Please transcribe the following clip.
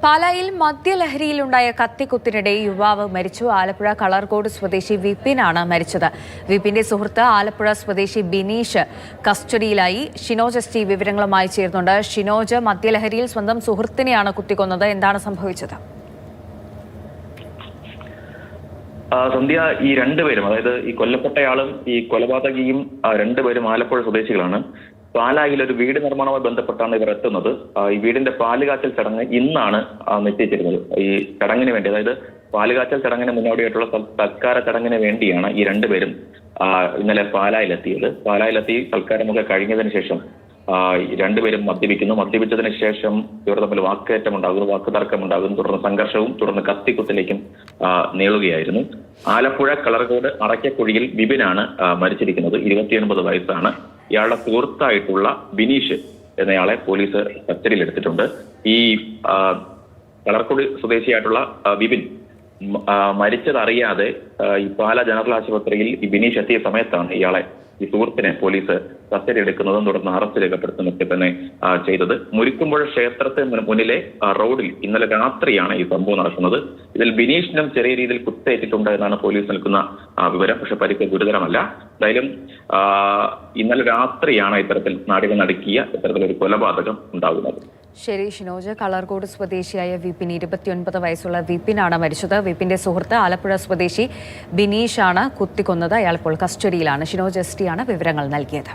പാലായിൽ മദ്യലഹരിയിലുണ്ടായ കത്തിക്കുത്തിനിടെ യുവാവ് മരിച്ചു. ആലപ്പുഴ കളർകോട് സ്വദേശി വിപിനാണ് മരിച്ചത്. വിപിന്റെ സുഹൃത്ത് ആലപ്പുഴ സ്വദേശി ബിനീഷ് കസ്റ്റഡിയിലായി. ഷിനോജ് എസ് ടി വിവരങ്ങളുമായി ചേർന്നുണ്ട്. ഷിനോജ്, മദ്യലഹരിയിൽ സ്വന്തം സുഹൃത്തിനെയാണ് കുത്തിക്കൊന്നത്. എന്താണ് സംഭവിച്ചത്? സന്ധ്യ, ഈ രണ്ടുപേരും, അതായത് ഈ കൊല്ലപ്പെട്ടയാളും ഈ കൊലപാതകിയും രണ്ടുപേരും ആലപ്പുഴ സ്വദേശികളാണ്. പാലായിൽ ഒരു വീട് നിർമ്മാണവുമായി ബന്ധപ്പെട്ടാണ് ഇവർ എത്തുന്നത്. ഈ വീടിന്റെ പാലുകാച്ചൽ ചടങ്ങ് ഇന്നാണ് നിശ്ചയിച്ചിരുന്നത്. ഈ ചടങ്ങിന് വേണ്ടി, അതായത് പാലുകാച്ചൽ ചടങ്ങിന് മുന്നോടിയായിട്ടുള്ള സൽക്കാര ചടങ്ങിന് വേണ്ടിയാണ് ഈ രണ്ടുപേരും ഇന്നലെ പാലായിലെത്തിയത്. പാലായിലെത്തി സൽക്കാരമൊക്കെ കഴിഞ്ഞതിന് ശേഷം രണ്ടുപേരും മദ്യപിക്കുന്നു. മദ്യപിച്ചതിന് ശേഷം ഇവർ തമ്മിൽ വാക്കുതർക്കമുണ്ടാകുന്നു. തുടർന്ന് സംഘർഷവും തുടർന്ന് കത്തിക്കുത്തിലേക്കും നീളുകയായിരുന്നു. ആലപ്പുഴ കളർകോട് അറയ്ക്കക്കുഴിയിൽ വിപിനാണ് മരിച്ചിരിക്കുന്നത്. 29 വയസ്സാണ്. ഇയാളുടെ സുഹൃത്തായിട്ടുള്ള ബിനീഷ് എന്നയാളെ പോലീസ് കസ്റ്റഡിയിലെടുത്തിട്ടുണ്ട്. ഈ കളർകോട് സ്വദേശിയായിട്ടുള്ള വിപിൻ മരിച്ചതറിയാതെ ഈ പാല ജനറൽ ആശുപത്രിയിൽ ഈ ബിനീഷ് എത്തിയ സമയത്താണ് ഇയാളെ, ഈ സുഹൃത്തിനെ, പോലീസ് കസ്റ്റഡി എടുക്കുന്നതും തുടർന്ന് അറസ്റ്റ് രേഖപ്പെടുത്തുന്നതൊക്കെ തന്നെ ചെയ്തത്. മുരിക്കുമ്പുഴ ക്ഷേത്രത്തിന് മുന്നിലെ റോഡിൽ ഇന്നലെ രാത്രിയാണ് ഈ സംഭവം നടക്കുന്നത്. ഇതിൽ ബിനീഷിനും ചെറിയ രീതിയിൽ കുത്തേറ്റിട്ടുണ്ട് എന്നാണ് പോലീസ് നൽകുന്ന വിവരം. പക്ഷെ പരിക്ക് ഗുരുതരമല്ല. എന്തായാലും ഇന്നലെ രാത്രിയാണ് ഇത്തരത്തിൽ നാടിനെ നടുക്കിയ ഇത്തരത്തിലൊരു കൊലപാതകം ഉണ്ടാകുന്നത്. ശരി ഷിനോജ്. കളർകോട് സ്വദേശിയായ വിപിൻ, 29 വയസ്സുള്ള വിപിനാണ് മരിച്ചത്. വിപിന്റെ സുഹൃത്ത് ആലപ്പുഴ സ്വദേശി ബിനീഷാണ് കുത്തിക്കൊന്നത്. അയാൾ ഇപ്പോൾ കസ്റ്റഡിയിലാണ്. ഷിനോജ് എസ് ടി ആണ് വിവരങ്ങൾ നൽകിയത്.